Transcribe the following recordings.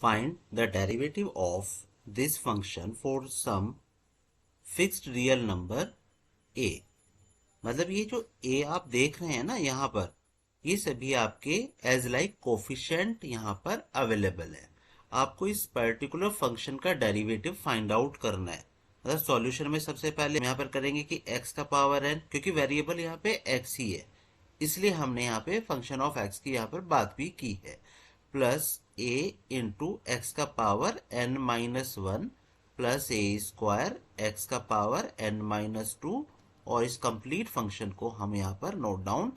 Find the derivative of this function for some fixed real number a. मतलब ये जो ए आप देख रहे हैं ना यहाँ पर, ये सभी आपके एज लाइक कोफिशिएंट यहाँ पर अवेलेबल है। आपको इस पर्टिकुलर फंक्शन का डेरिवेटिव फाइंड आउट करना है। मतलब सॉल्यूशन में सबसे पहले यहाँ पर करेंगे कि x का पावर n, क्योंकि वेरिएबल यहाँ पे x ही है, इसलिए हमने यहाँ पे फंक्शन ऑफ x की यहाँ पर बात भी की है। प्लस a इंटू एक्स का power n minus one plus a square x का पावर n माइनस टू, और इस कंप्लीट फंक्शन को हम यहाँ पर नोट डाउन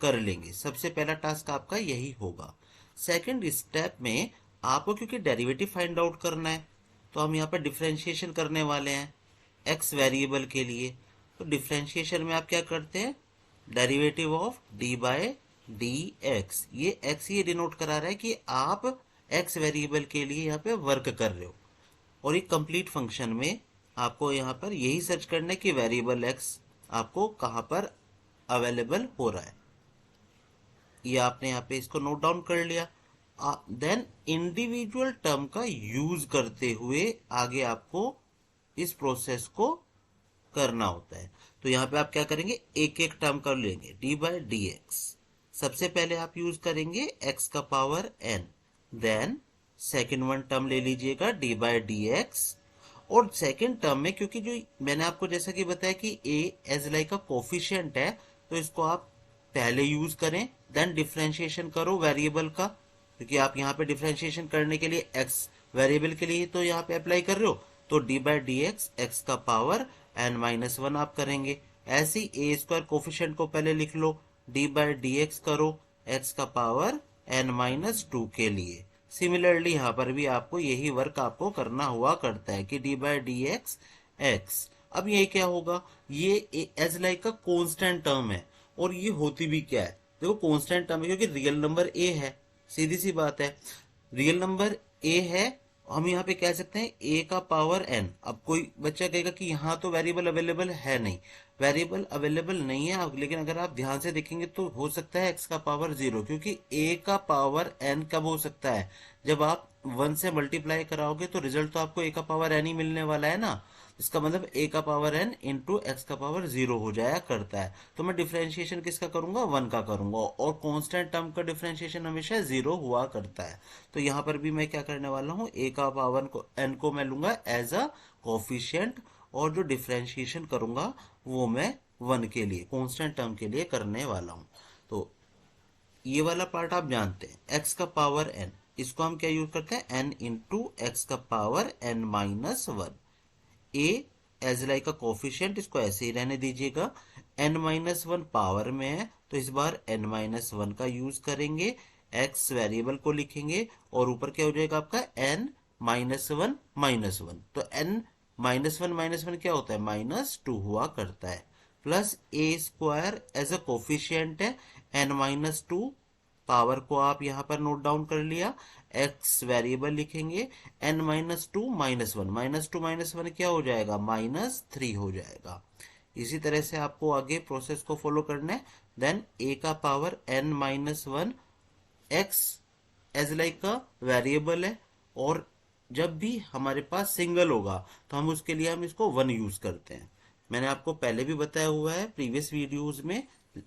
कर लेंगे। सबसे पहला टास्क आपका यही होगा। सेकंड स्टेप में आपको क्योंकि डेरिवेटिव फाइंड आउट करना है, तो हम यहाँ पर डिफरेंशिएशन करने वाले हैं एक्स वेरिएबल के लिए। तो डिफरेंशिएशन में आप क्या करते हैं, derivative of d by d x. ये एक्स ये डिनोट करा रहा है कि आप एक्स वेरिएबल के लिए यहाँ पे वर्क कर रहे हो, और एक कंप्लीट फंक्शन में आपको यहाँ पर यही सर्च करना है कि वेरिएबल एक्स आपको कहाँ पर अवेलेबल हो रहा है। ये आपने यहाँ पे इसको नोट डाउन कर लिया। देन इंडिविजुअल टर्म का यूज करते हुए आगे आपको इस प्रोसेस को करना होता है। तो यहाँ पे आप क्या करेंगे, एक एक टर्म कर लेंगे, डी बाय डी एक्स। सबसे पहले आप यूज करेंगे एक्स का power n, then second one term ले लीजिएगा डी बाय डी एक्स। और सेकेंड टर्म में क्योंकि जो मैंने आपको जैसा कि बताया कि ए एज लाइक का कोफिशिएंट है, तो इसको आप पहले यूज करें, देन डिफरेंशिएशन करो वेरिएबल का, क्योंकि आप यहाँ पे डिफरेंशिएशन करने के लिए एक्स वेरिएबल के लिए तो यहाँ पे अप्लाई कर रहे हो, तो d by d x x का पावर एन माइनस वन आप करेंगे। ऐसे ही ए स्क्वायर कोफिशिएंट को पहले लिख लो, डी बाय डी एक्स करो एक्स का पावर एन माइनस टू के लिए। सिमिलरली यहाँ पर भी आपको यही वर्क आपको करना हुआ करता है कि d by d x x. अब ये क्या होगा, ये एज लाइक का कॉन्स्टेंट टर्म है, और ये होती भी क्या है, देखो कॉन्स्टेंट टर्म है क्योंकि रियल नंबर ए है, सीधी सी बात है, रियल नंबर ए है। हम यहाँ पे कह सकते हैं ए का पावर एन। अब कोई बच्चा कहेगा कि यहाँ तो वेरिएबल अवेलेबल है नहीं, वेरिएबल अवेलेबल नहीं है, लेकिन अगर आप ध्यान से देखेंगे तो हो सकता है एक्स का पावर जीरो, क्योंकि ए का पावर एन कब हो सकता है, जब आप वन से मल्टीप्लाई कराओगे तो रिजल्ट तो आपको ए का पावर एन ही मिलने वाला है ना। इसका मतलब ए का पावर एन इंटू एक्स का पावर जीरो हो जाया करता है। तो मैं डिफरेंशिएशन किसका करूंगा, वन का करूंगा, और कांस्टेंट टर्म का डिफरेंशिएशन हमेशा जीरो हुआ करता है। तो यहाँ पर भी मैं क्या करने वाला हूँ, ए का पावर को एन को मैं लूंगा एज अ कोफिशिएंट, और जो डिफरेंशिएशन करूंगा वो मैं वन के लिए कांस्टेंट टर्म के लिए करने वाला हूँ। तो ये वाला पार्ट आप जानते हैं, एक्स का पावर एन, इसको हम क्या यूज करते हैं, एन इंटू एक्स का पावर एन माइनस वन। ए एज लाइक का कोफिशिएंट, इसको ऐसे ही रहने दीजिएगा, एन माइनस वन पावर में है तो इस बार एन माइनस वन का यूज करेंगे, एक्स वेरिएबल को लिखेंगे, और ऊपर क्या हो जाएगा आपका एन माइनस वन। तो एन माइनस वन क्या होता है, माइनस टू हुआ करता है, plus a square as a coefficient है, एन माइनस टू पावर को आप यहां पर नोट डाउन कर लिया, एक्स वेरिएबल लिखेंगे, n minus two minus one क्या हो जाएगा, माइनस थ्री हो जाएगा। इसी तरह से आपको आगे प्रोसेस को फॉलो करना है। देन ए का power n minus one, x as like का वेरिएबल है, और जब भी हमारे पास सिंगल होगा तो हम उसके लिए हम इसको वन यूज करते हैं। मैंने आपको पहले भी बताया हुआ है प्रीवियस वीडियोस में,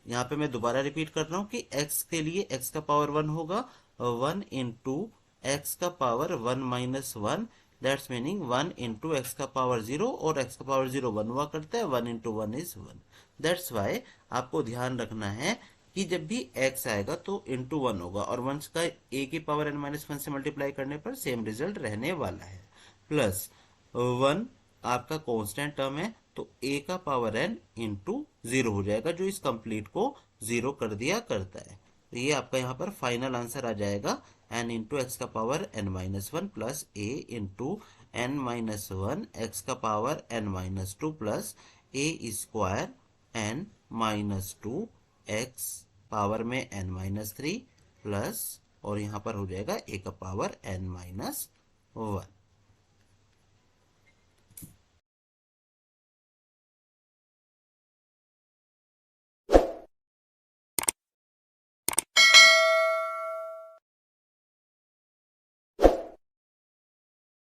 यहाँ पे मैं दोबारा रिपीट कर रहा हूँ कि x के लिए x का पावर वन होगा, वन इंटू एक्स का power one minus one, that's meaning one into x का पावर जीरो, और x का पावर जीरो वन हुआ करता है, one into one is one. That's why आपको ध्यान रखना है कि जब भी x आएगा तो इंटू वन होगा, और वन का a की पावर n माइनस वन से मल्टीप्लाई करने पर सेम रिजल्ट रहने वाला है। प्लस वन आपका कांस्टेंट टर्म है, तो a का पावर n इंटू जीरो हो जाएगा, जो इस कंप्लीट को जीरो कर दिया करता है। तो ये आपका यहाँ पर फाइनल आंसर आ जाएगा, n इंटू एक्स का power n minus one plus a into n minus one x का power n minus two plus a square n minus two x power में n माइनस थ्री प्लस, और यहाँ पर हो जाएगा a का power n minus one.